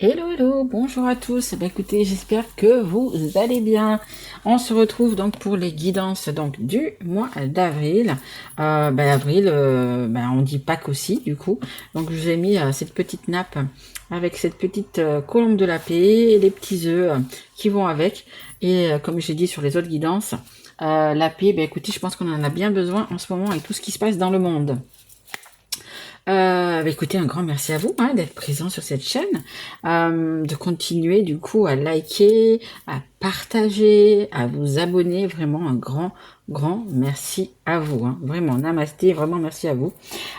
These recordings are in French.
Hello, hello, bonjour à tous. Eh bien, écoutez, j'espère que vous allez bien. On se retrouve donc pour les guidances donc du mois d'avril. Avril, on dit Pâques aussi du coup. Donc je vous ai mis cette petite nappe avec cette petite colombe de la paix et les petits œufs qui vont avec. Et comme j'ai dit sur les autres guidances, la paix, écoutez, je pense qu'on en a bien besoin en ce moment avec tout ce qui se passe dans le monde. Écoutez, un grand merci à vous d'être présent sur cette chaîne, de continuer du coup à liker, à partager, à vous abonner. Vraiment un grand merci à vous. Vraiment, namasté, vraiment merci à vous.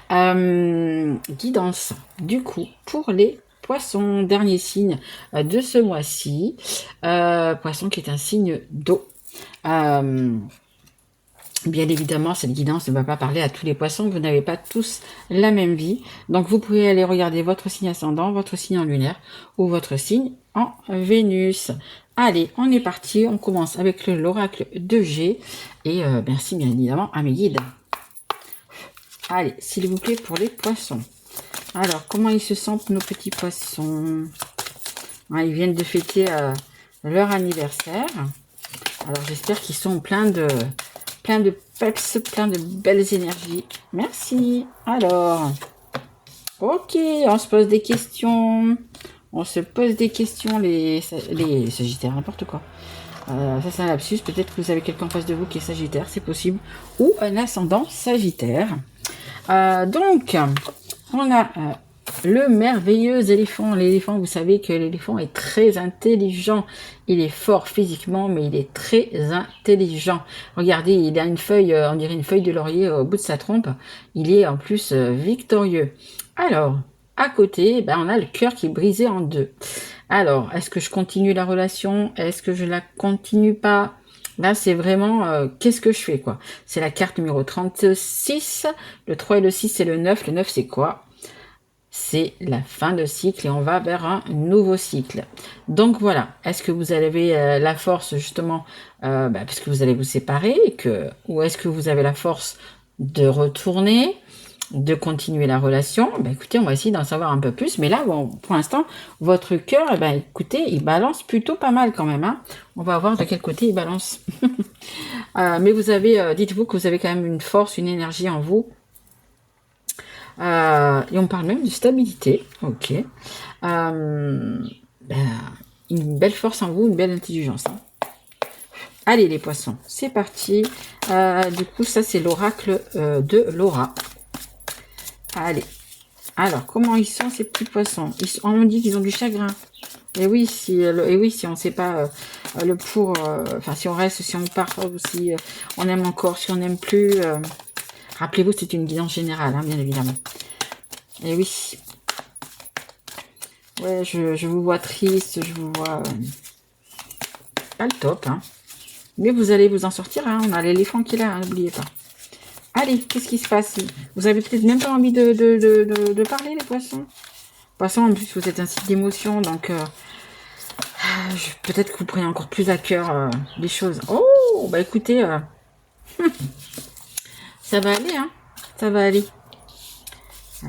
Guidance, du coup, pour les poissons, dernier signe de ce mois-ci. Poisson qui est un signe d'eau. Bien évidemment, cette guidance ne va pas parler à tous les poissons, vous n'avez pas tous la même vie. Donc vous pouvez aller regarder votre signe ascendant, votre signe en lunaire ou votre signe en Vénus. Allez, on est parti, on commence avec l'oracle de G. Et merci bien évidemment à mes guides. Allez, s'il vous plaît, pour les poissons. Alors, comment ils se sentent nos petits poissons? Ils viennent de fêter leur anniversaire. Alors j'espère qu'ils sont plein de peps, plein de belles énergies. Merci. Alors, ok, on se pose des questions. On se pose des questions, les sagittaires, n'importe quoi. Ça c'est un lapsus, peut-être que vous avez quelqu'un en face de vous qui est sagittaire, c'est possible. Ou un ascendant sagittaire. Donc, on a le merveilleux éléphant. L'éléphant, vous savez que l'éléphant est très intelligent. Il est fort physiquement, mais il est très intelligent. Regardez, il a une feuille, on dirait une feuille de laurier au bout de sa trompe. Il est en plus victorieux. Alors, à côté, on a le cœur qui est brisé en deux. Alors, est-ce que je continue la relation? Est-ce que je la continue pas? Là, c'est vraiment, qu'est-ce que je fais, quoi? C'est la carte numéro 36. Le 3 et le 6, c'est le 9. Le 9, c'est quoi? C'est la fin de cycle et on va vers un nouveau cycle. Donc voilà, est-ce que vous avez la force justement, parce que vous allez vous séparer, ou est-ce que vous avez la force de retourner, de continuer la relation? Écoutez, on va essayer d'en savoir un peu plus, mais là, bon, pour l'instant, votre cœur, écoutez, il balance plutôt pas mal quand même. On va voir de quel côté il balance. Mais vous avez, dites-vous que vous avez quand même une force, une énergie en vous. Et on parle même de stabilité. Ok. Une belle force en vous, une belle intelligence. Allez les poissons, c'est parti. Du coup, ça c'est l'oracle de Laura. Allez. Alors, comment ils sont ces petits poissons? On me dit qu'ils ont du chagrin. Et oui, si on ne sait pas le pour, si on reste, si on part, ou si on aime encore, si on n'aime plus. Rappelez-vous, c'est une guidance générale, bien évidemment. Et oui. Ouais, je vous vois triste, je vous vois pas le top. Mais vous allez vous en sortir. On a l'éléphant qui est là, n'oubliez pas. Allez, qu'est-ce qui se passe? Vous avez peut-être même pas envie de parler, les poissons. Poissons, en plus, vous êtes un site d'émotion, donc peut-être que vous prenez encore plus à cœur les choses. Oh, écoutez, ça va aller, ça va aller.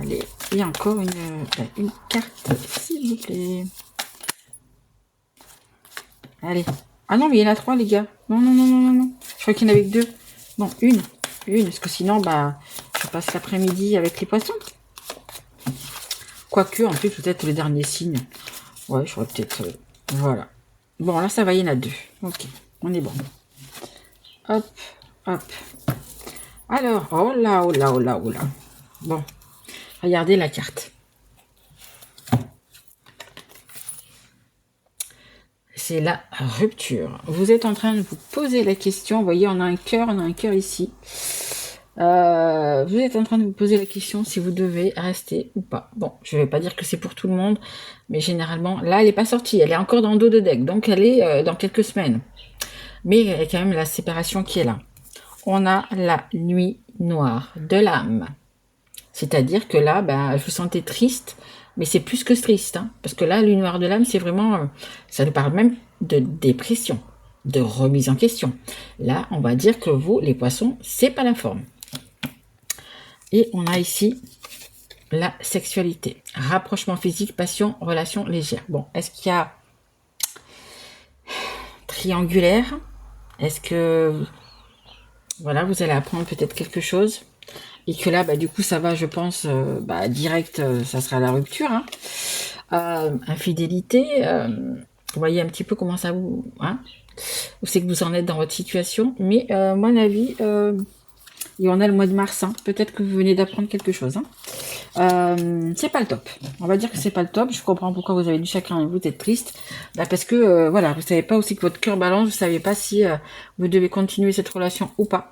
Allez, et encore une carte, s'il vous plaît. Allez. Ah non, mais il y en a 3, les gars. Non. Je crois qu'il y en avait que 2. Non, une, parce que sinon, je passe l'après-midi avec les poissons. Quoique, en plus, peut-être les derniers signes. Ouais, je crois peut-être... voilà. Bon, là, ça va, il y en a 2. Ok, on est bon. Hop. Alors, oh là. Bon, regardez la carte. C'est la rupture. Vous êtes en train de vous poser la question. Vous voyez, on a un cœur ici. Vous êtes en train de vous poser la question si vous devez rester ou pas. Bon, je vais pas dire que c'est pour tout le monde, mais généralement, là, elle n'est pas sortie. Elle est encore dans le dos de deck, donc elle est dans quelques semaines. Mais il y a quand même la séparation qui est là. On a la nuit noire de l'âme. C'est-à-dire que là, je vous sentais triste, mais c'est plus que triste, parce que là, nuit noire de l'âme, c'est vraiment, ça nous parle même de dépression, de remise en question. Là, on va dire que vous, les poissons, c'est pas la forme. Et on a ici la sexualité. Rapprochement physique, passion, relation légère. Bon, est-ce qu'il y a triangulaire? Est-ce que, voilà, vous allez apprendre peut-être quelque chose? Et que là, bah, du coup, ça va, je pense, direct, ça sera la rupture. Hein. Infidélité, vous voyez un petit peu comment ça vous... Hein, où c'est que vous en êtes dans votre situation. Mais, mon avis, et on a le mois de mars, hein, peut-être que vous venez d'apprendre quelque chose. Hein. C'est pas le top. On va dire que c'est pas le top. Je comprends pourquoi vous avez du chagrin et vous êtes triste. Parce que, voilà, vous savez pas aussi que votre cœur balance, vous savez pas si vous devez continuer cette relation ou pas.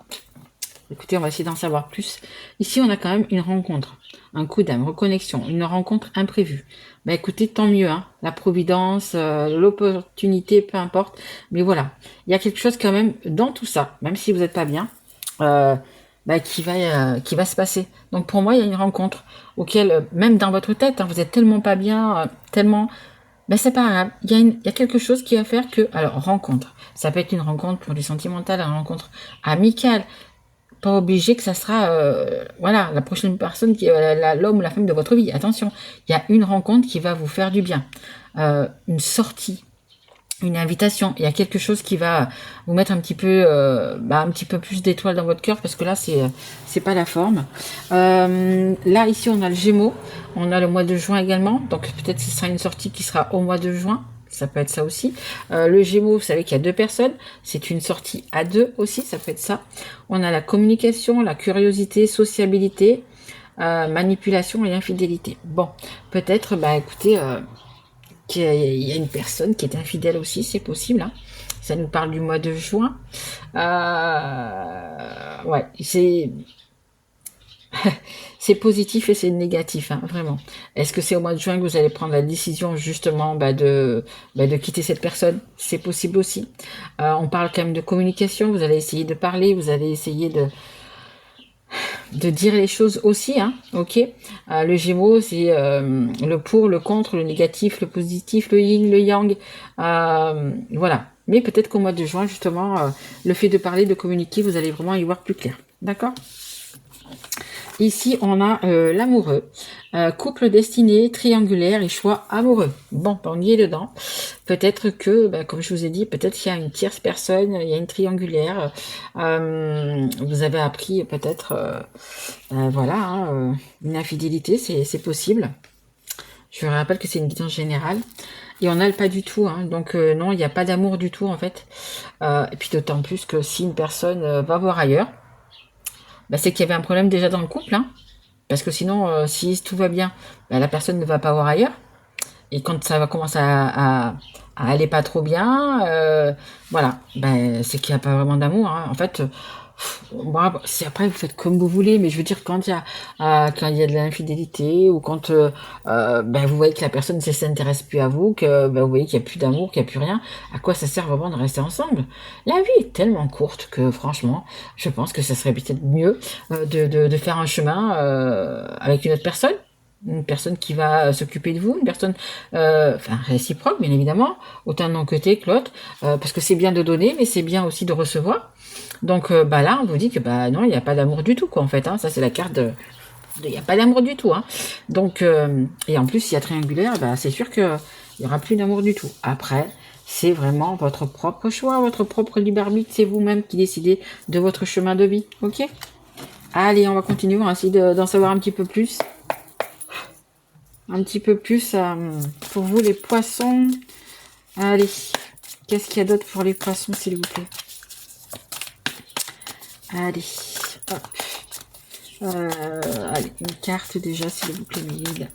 Écoutez, on va essayer d'en savoir plus. Ici, on a quand même une rencontre, un coup d'âme, reconnexion, une rencontre imprévue. Écoutez, tant mieux, hein. La providence, l'opportunité, peu importe. Mais voilà, il y a quelque chose quand même dans tout ça, même si vous n'êtes pas bien, euh, qui va se passer. Donc pour moi, il y a une rencontre auquel, même dans votre tête, hein, vous êtes tellement pas bien, tellement... c'est pas grave. Il y a quelque chose qui va faire que... Alors, rencontre. Ça peut être une rencontre pour du sentimental, une rencontre amicale, pas obligé que ça sera voilà la prochaine personne qui est l'homme ou la femme de votre vie. Attention, il y a une rencontre qui va vous faire du bien, une sortie, une invitation. Il y a quelque chose qui va vous mettre un petit peu plus d'étoiles dans votre cœur parce que là c'est pas la forme. Là ici on a le Gémeaux, on a le mois de juin également, donc peut-être que ce sera une sortie qui sera au mois de juin. Ça peut être ça aussi. Le Gémeaux, vous savez qu'il y a 2 personnes. C'est une sortie à 2 aussi, ça peut être ça. On a la communication, la curiosité, sociabilité, manipulation et infidélité. Bon, peut-être, écoutez, qu'il y a une personne qui est infidèle aussi, c'est possible. Hein. Ça nous parle du mois de juin. Ouais, c'est positif et c'est négatif, hein, vraiment. Est-ce que c'est au mois de juin que vous allez prendre la décision justement de quitter cette personne? C'est possible aussi. On parle quand même de communication, vous allez essayer de parler, vous allez essayer de dire les choses aussi, hein, ok. Le Gémeaux, c'est le pour, le contre, le négatif, le positif, le yin, le yang, voilà. Mais peut-être qu'au mois de juin, justement, le fait de parler, de communiquer, vous allez vraiment y voir plus clair, d'accord? Ici, on a l'amoureux, couple destiné, triangulaire et choix amoureux. Bon, on y est dedans. Peut-être que, comme je vous ai dit, peut-être qu'il y a une tierce personne, il y a une triangulaire. Vous avez appris peut-être, voilà, hein, une infidélité, c'est possible. Je vous rappelle que c'est une guidance générale. Et on n'a le pas du tout, hein. Donc non, il n'y a pas d'amour du tout en fait. Et puis d'autant plus que si une personne va voir ailleurs, c'est qu'il y avait un problème déjà dans le couple, hein. Parce que sinon, si tout va bien, la personne ne va pas voir ailleurs. Et quand ça va commencer à aller pas trop bien, voilà, c'est qu'il n'y a pas vraiment d'amour. Hein. En fait, c'est après vous faites comme vous voulez, mais je veux dire quand il y a de l'infidélité ou quand vous voyez que la personne ne s'intéresse plus à vous, que vous voyez qu'il n'y a plus d'amour, qu'il n'y a plus rien, à quoi ça sert vraiment de rester ensemble? La vie est tellement courte que franchement, je pense que ça serait peut-être mieux de faire un chemin avec une autre personne. Une personne qui va s'occuper de vous, une personne réciproque, bien évidemment, autant de mon côté que l'autre, parce que c'est bien de donner, mais c'est bien aussi de recevoir. Donc là, on vous dit que non, il n'y a pas d'amour du tout, quoi, en fait. Hein. Ça, c'est la carte de... Il n'y a pas d'amour du tout. Hein. Donc, et en plus, s'il y a triangulaire, c'est sûr qu'il n'y aura plus d'amour du tout. Après, c'est vraiment votre propre choix, votre propre libre arbitre. C'est vous-même qui décidez de votre chemin de vie. Ok? Allez, on va continuer. On va essayer d'en savoir un petit peu plus. Un petit peu plus pour vous, les poissons. Allez, qu'est-ce qu'il y a d'autre pour les poissons, s'il vous plaît? Allez, hop. Allez, une carte déjà, s'il vous plaît, mes guides.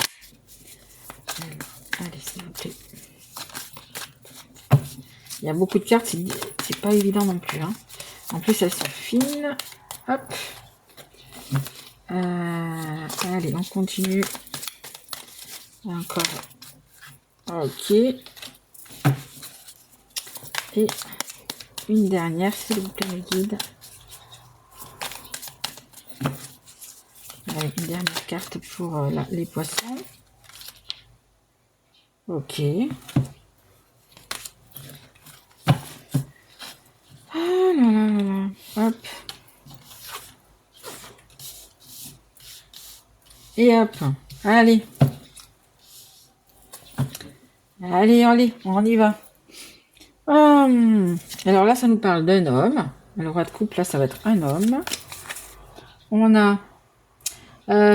Allez, s'il vous plaît. Il y a beaucoup de cartes, c'est pas évident non plus. Hein. En plus, elles sont fines. Hop. Allez, on continue. Encore. Ok. Et une dernière, s'il vous plaît, mes guides. Allez, une dernière carte pour les poissons. Ok. Ah là là là là. Hop. Et hop. Allez, allez, on y va. Alors là, ça nous parle d'un homme. Le roi de coupe, là, ça va être un homme. On a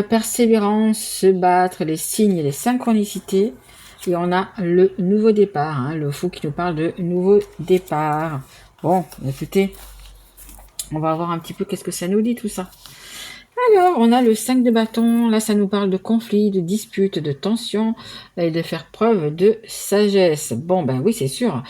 persévérance, se battre, les signes et les synchronicités. Et on a le nouveau départ, hein, le fou qui nous parle de nouveau départ. Bon, écoutez, on va voir un petit peu qu'est-ce que ça nous dit tout ça. Alors, on a le 5 de bâton. Là, ça nous parle de conflits, de disputes, de tensions et de faire preuve de sagesse. Bon, ben oui, c'est sûr.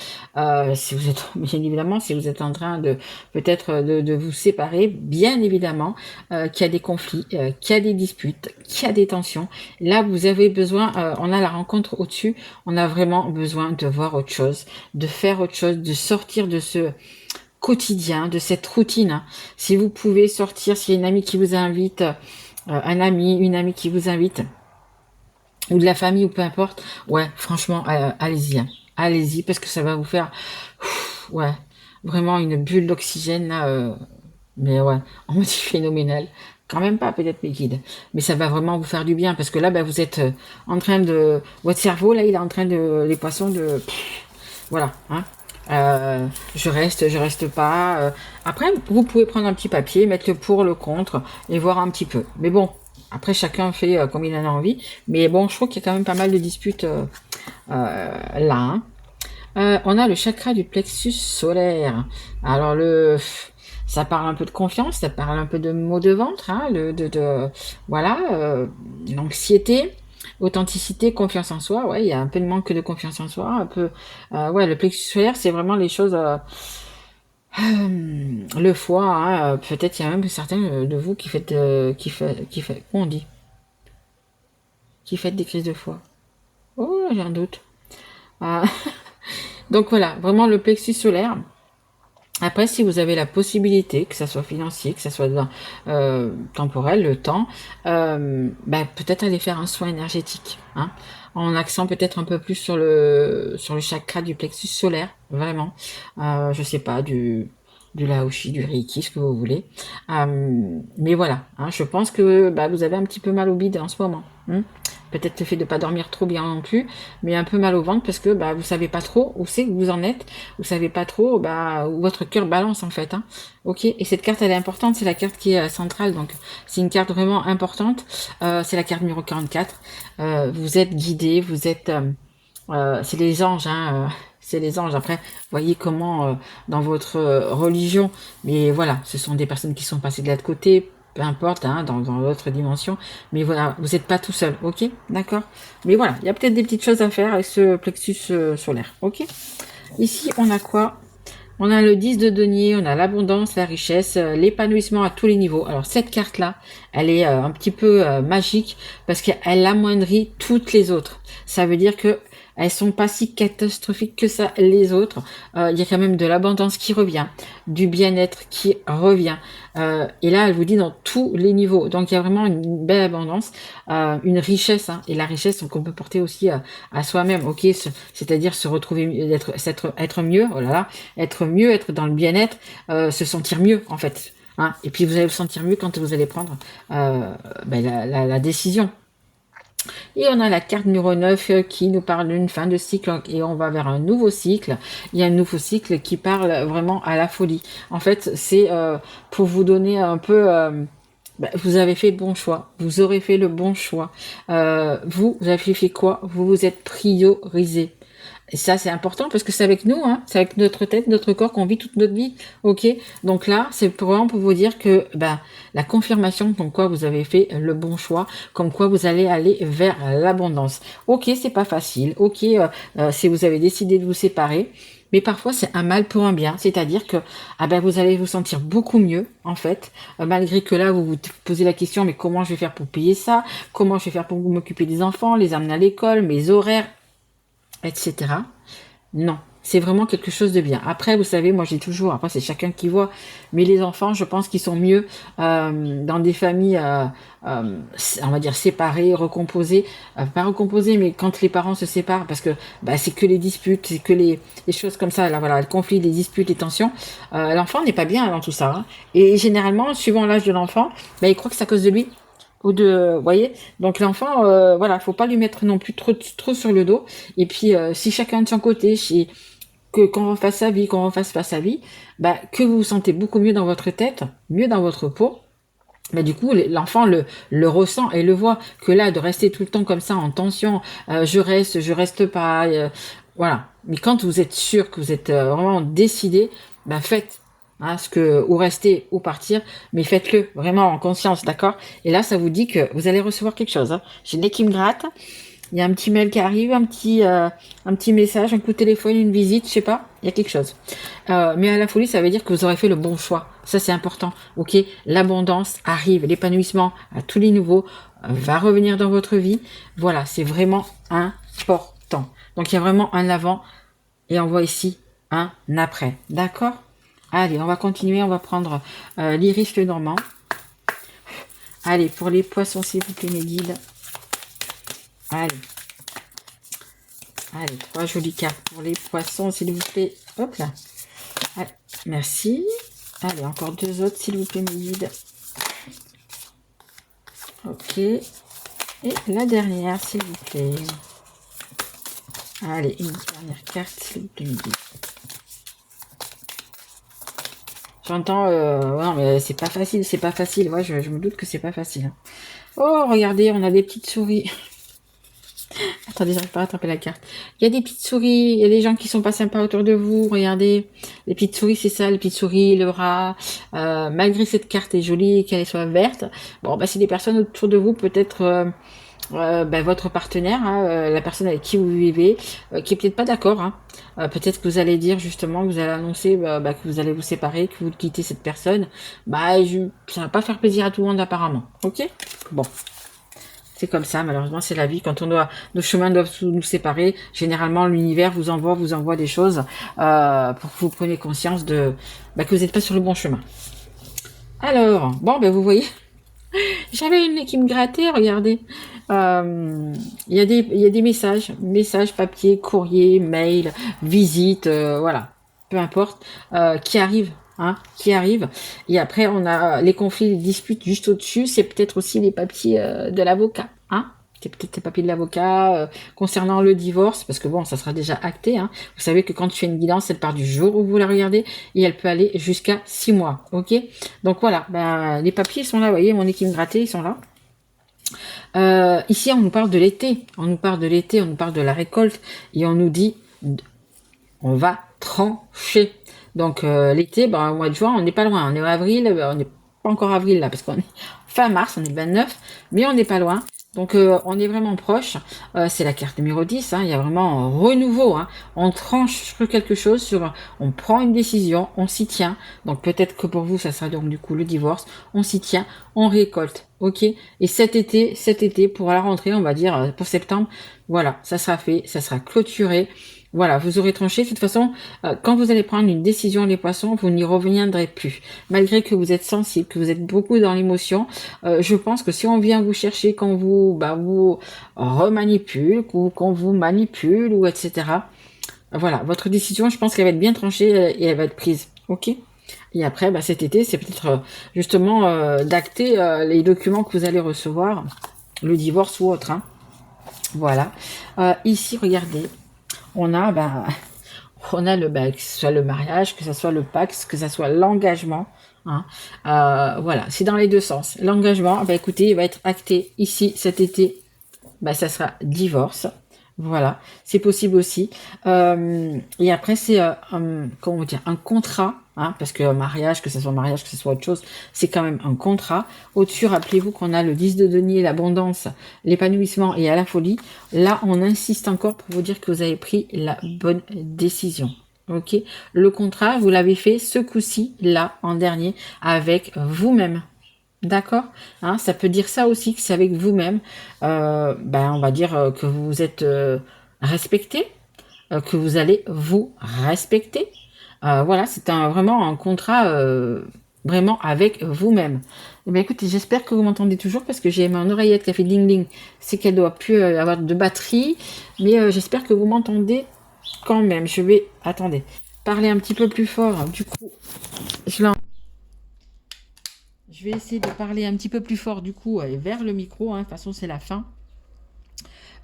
Si vous êtes, bien évidemment, si vous êtes en train de peut-être de vous séparer, bien évidemment, qu'il y a des conflits, qu'il y a des disputes, qu'il y a des tensions. Là, vous avez besoin, on a la rencontre au-dessus. On a vraiment besoin de voir autre chose, de faire autre chose, de sortir de ce quotidien, de cette routine. Si vous pouvez sortir, s'il y a une amie qui vous invite, un ami, une amie qui vous invite, ou de la famille, ou peu importe, ouais, franchement, allez-y, hein. Allez-y, parce que ça va vous faire, ouais, vraiment une bulle d'oxygène, là, mais ouais, on me dit phénoménal. Quand même pas, peut-être mes guides. Mais ça va vraiment vous faire du bien, parce que là, ben, vous êtes en train de, votre cerveau, là, il est en train de, les poissons de, voilà, hein. Je reste pas. Après, vous pouvez prendre un petit papier, mettre le pour, le contre, et voir un petit peu. Mais bon, après, chacun fait comme il en a envie. Mais bon, je trouve qu'il y a quand même pas mal de disputes là. Hein. On a le chakra du plexus solaire. Alors, ça parle un peu de confiance, ça parle un peu de maux de ventre, hein, voilà, l'anxiété. Authenticité, confiance en soi, ouais, il y a un peu de manque de confiance en soi, un peu, ouais, le plexus solaire, c'est vraiment les choses, le foie, hein, peut-être il y a même certains de vous qui faites, comment on dit, qui faites des crises de foie. Oh, j'ai un doute. Euh, donc voilà, vraiment le plexus solaire. Après, si vous avez la possibilité, que ça soit financier, que ça soit temporel, le temps, bah, peut-être aller faire un soin énergétique, hein, en accent peut-être un peu plus sur le chakra du plexus solaire, vraiment. Je sais pas, du laoshi, du reiki, ce que vous voulez. Mais voilà, hein, je pense que bah, vous avez un petit peu mal au bide en ce moment. Hein. Peut-être le fait de pas dormir trop bien non plus, mais un peu mal au ventre parce que bah, vous savez pas trop où c'est que vous en êtes, vous savez pas trop bah, où votre cœur balance en fait. Hein. Ok, et cette carte elle est importante, c'est la carte qui est centrale, donc c'est une carte vraiment importante. C'est la carte numéro 44. Vous êtes guidé, vous êtes, c'est les anges, hein. C'est les anges. Après, voyez comment dans votre religion, mais voilà, ce sont des personnes qui sont passées de l'autre côté, peu importe, hein, dans l'autre dimension. Mais voilà, vous n'êtes pas tout seul, ok, d'accord. Mais voilà, il y a peut-être des petites choses à faire avec ce plexus solaire, ok. Ici, on a quoi? On a le 10 de denier, on a l'abondance, la richesse, l'épanouissement à tous les niveaux. Alors cette carte-là, elle est un petit peu magique parce qu'elle amoindrit toutes les autres. Ça veut dire que elles sont pas si catastrophiques que ça les autres. Il y a quand même de l'abondance qui revient, du bien-être qui revient. Et là, elle vous dit dans tous les niveaux. Donc il y a vraiment une belle abondance, une richesse. Hein, et la richesse qu'on peut porter aussi à soi-même. Ok, c'est-à-dire se retrouver, être mieux. Oh là là, être mieux, être dans le bien-être, se sentir mieux en fait. Hein. Et puis vous allez vous sentir mieux quand vous allez prendre la décision. Et on a la carte numéro 9 qui nous parle d'une fin de cycle et on va vers un nouveau cycle. Il y a un nouveau cycle qui parle vraiment à la folie. En fait, c'est pour vous donner un peu... vous avez fait le bon choix. Vous aurez fait le bon choix. Vous avez fait quoi? Vous vous êtes priorisé. Et ça, c'est important parce que c'est avec nous, hein, c'est avec notre tête, notre corps qu'on vit toute notre vie. Ok. Donc là, c'est vraiment pour vous dire que la confirmation comme quoi vous avez fait le bon choix, comme quoi vous allez aller vers l'abondance. Ok, c'est pas facile. Ok, si vous avez décidé de vous séparer. Mais parfois, c'est un mal pour un bien. C'est-à-dire que vous allez vous sentir beaucoup mieux, en fait. Malgré que là, vous vous posez la question, mais comment je vais faire pour payer ça? Comment je vais faire pour m'occuper des enfants, les amener à l'école, mes horaires, etc. Non, c'est vraiment quelque chose de bien. Après, vous savez, moi j'ai toujours, après c'est chacun qui voit, mais les enfants, je pense qu'ils sont mieux dans des familles, on va dire séparées, recomposées, pas recomposées, mais quand les parents se séparent, parce que c'est que les disputes, c'est que les choses comme ça, là voilà, le conflit, les disputes, les tensions, l'enfant n'est pas bien dans tout ça. Hein. Et généralement, suivant l'âge de l'enfant, il croit que c'est à cause de lui. ou de, vous voyez. Donc l'enfant, voilà, faut pas lui mettre non plus trop sur le dos. Et puis si chacun de son côté, que qu'on refasse sa vie, qu'on refasse pas sa vie, bah, que vous vous sentez beaucoup mieux dans votre tête, mieux dans votre peau. Bah, du coup, l'enfant le ressent et le voit. Que là, de rester tout le temps comme ça en tension, je reste pas, voilà. Mais quand vous êtes sûr, que vous êtes vraiment décidé, bah faites. Hein, ou rester ou partir, mais faites-le vraiment en conscience, d'accord? Et là, ça vous dit que vous allez recevoir quelque chose. Hein. J'ai le nez qui me gratte. Il y a un petit mail qui arrive, un petit message, un coup de téléphone, une visite, je sais pas, il y a quelque chose. Mais à la folie, ça veut dire que vous aurez fait le bon choix. Ça, c'est important. Ok, l'abondance arrive, l'épanouissement à tous les niveaux va revenir dans votre vie. Voilà, c'est vraiment important. Donc, il y a vraiment un avant et on voit ici un après. D'accord? Allez, on va continuer. On va prendre l'iris le normand. Allez, pour les poissons, s'il vous plaît, mes guides. Allez. Allez, 3 jolies cartes pour les poissons, s'il vous plaît. Hop là. Allez, merci. Allez, encore 2 autres, s'il vous plaît, mes guides. Ok. Et la dernière, s'il vous plaît. Allez, une dernière carte, s'il vous plaît, mes guides. J'entends... non, mais c'est pas facile, c'est pas facile. Ouais, je me doute que c'est pas facile. Oh, regardez, on a des petites souris. Attendez, j'arrive pas à attraper la carte. Il y a des petites souris, il y a des gens qui sont pas sympas autour de vous. Regardez, les petites souris, c'est ça, les petites souris, le rat. Malgré cette carte est jolie et qu'elle soit verte, bon, bah c'est des personnes autour de vous, peut-être votre partenaire, hein, la personne avec qui vous vivez, qui est peut-être pas d'accord. Hein. Peut-être que vous allez dire justement, que vous allez annoncer que vous allez vous séparer, que vous quittez cette personne. Ça va pas faire plaisir à tout le monde apparemment. Ok. Bon. C'est comme ça, malheureusement, c'est la vie. Quand nos chemins doivent nous séparer, généralement, l'univers vous envoie des choses pour que vous preniez conscience que vous n'êtes pas sur le bon chemin. Alors, bon, vous voyez, j'avais une qui me grattait, regardez. Il y a des messages papier, courrier, mail, visite, voilà, peu importe, qui arrivent. Hein, qui arrivent. Et après, on a les conflits, les disputes juste au-dessus. C'est peut-être aussi les papiers de l'avocat. Hein, c'est peut-être les papiers de l'avocat concernant le divorce, parce que bon, ça sera déjà acté. Hein. Vous savez que quand tu fais une guidance, elle part du jour où vous la regardez et elle peut aller jusqu'à 6 mois. Ok. Donc voilà, les papiers sont là. Vous voyez, mon équipe grattée, ils sont là. Ici, on nous parle de l'été. On nous parle de la récolte et on nous dit, on va trancher. Donc l'été, au mois de juin, on n'est pas loin. On est en avril, on n'est pas encore avril là, parce qu'on est fin mars, on est le 29, mais on n'est pas loin. Donc on est vraiment proche. C'est la carte numéro 10, hein, il y a vraiment un renouveau. Hein. On tranche sur quelque chose, on prend une décision, on s'y tient. Donc peut-être que pour vous, ça sera donc du coup le divorce. On s'y tient, on récolte. Ok. Et cet été, pour la rentrée, on va dire pour septembre, voilà, ça sera fait, ça sera clôturé. Voilà, vous aurez tranché. De toute façon, quand vous allez prendre une décision, les poissons, vous n'y reviendrez plus. Malgré que vous êtes sensible, que vous êtes beaucoup dans l'émotion, je pense que si on vient vous chercher, qu'on vous remanipule, qu'on vous manipule, ou etc. Voilà, votre décision, je pense qu'elle va être bien tranchée et elle va être prise. Ok. Et après, cet été, c'est peut-être justement d'acter les documents que vous allez recevoir, le divorce ou autre. Hein. Voilà. Ici, regardez. On a que ce soit le mariage, que ce soit le pacte, que ce soit l'engagement. Hein. Voilà, c'est dans les deux sens. L'engagement, écoutez, il va être acté ici cet été. Ça sera divorce. Voilà, c'est possible aussi. Et après, c'est un contrat, hein, parce que mariage, que ce soit mariage, que ce soit autre chose, c'est quand même un contrat. Au-dessus, rappelez-vous qu'on a le 10 de denier, l'abondance, l'épanouissement et à la folie. Là, on insiste encore pour vous dire que vous avez pris la bonne décision. Ok, le contrat, vous l'avez fait ce coup-ci, là, en dernier, avec vous-même. D'accord, hein, ça peut dire ça aussi, que c'est avec vous-même, on va dire que vous vous êtes respecté, que vous allez vous respecter. Voilà, c'est vraiment un contrat vraiment avec vous-même. Eh bien, écoutez, j'espère que vous m'entendez toujours parce que j'ai mon oreillette qui a fait ding-ding. C'est qu'elle doit plus avoir de batterie, mais j'espère que vous m'entendez quand même. Je vais, attendez, parler un petit peu plus fort. Du coup, je l'entends. Je vais essayer de parler un petit peu plus fort du coup vers le micro. Hein. De toute façon, c'est la fin.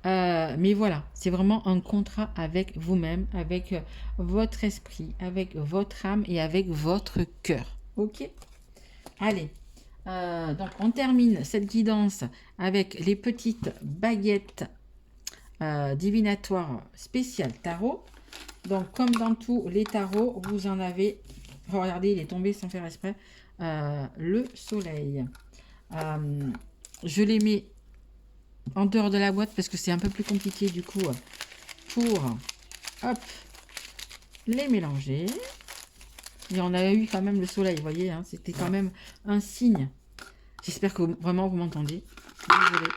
Mais voilà, c'est vraiment un contrat avec vous-même, avec votre esprit, avec votre âme et avec votre cœur. Ok? Allez, donc on termine cette guidance avec les petites baguettes divinatoires spéciales tarot. Donc comme dans tous les tarots, vous en avez, regardez, il est tombé sans faire exprès, le soleil. Je les mets en dehors de la boîte parce que c'est un peu plus compliqué du coup pour hop, les mélanger. Et on a eu quand même le soleil, vous voyez, hein, c'était quand même un signe. J'espère que vraiment vous m'entendez. Désolée.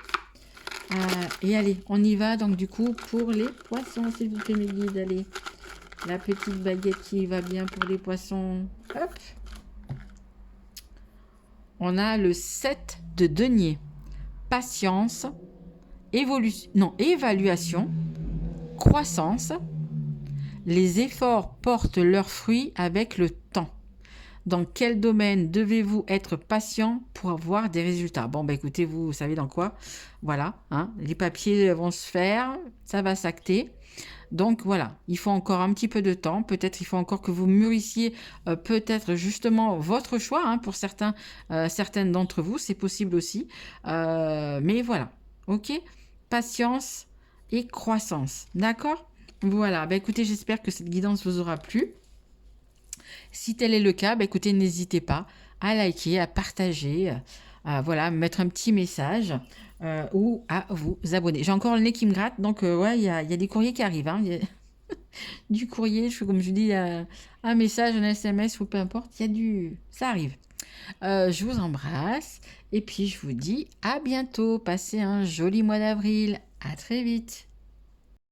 Et allez, on y va donc du coup pour les poissons, s'il vous plaît mes guides. Allez, la petite baguette qui va bien pour les poissons. Hop. On a le 7 de denier. Patience, évaluation, croissance. Les efforts portent leurs fruits avec le temps. Dans quel domaine devez-vous être patient pour avoir des résultats? Bon, bah écoutez, vous savez dans quoi. Voilà, hein, les papiers vont se faire, ça va s'acter. Donc voilà, il faut encore un petit peu de temps. Peut-être il faut encore que vous mûrissiez peut-être justement votre choix. Hein, pour certaines d'entre vous, c'est possible aussi. Mais voilà, ok. Patience et croissance, d'accord? Voilà, bah écoutez, j'espère que cette guidance vous aura plu. Si tel est le cas, bah écoutez, n'hésitez pas à liker, à partager, à voilà, mettre un petit message ou à vous abonner. J'ai encore le nez qui me gratte, donc ouais, il y a des courriers qui arrivent. Hein. Du courrier, comme je dis, un message, un SMS ou peu importe, ça arrive. Je vous embrasse et puis je vous dis à bientôt. Passez un joli mois d'avril. À très vite.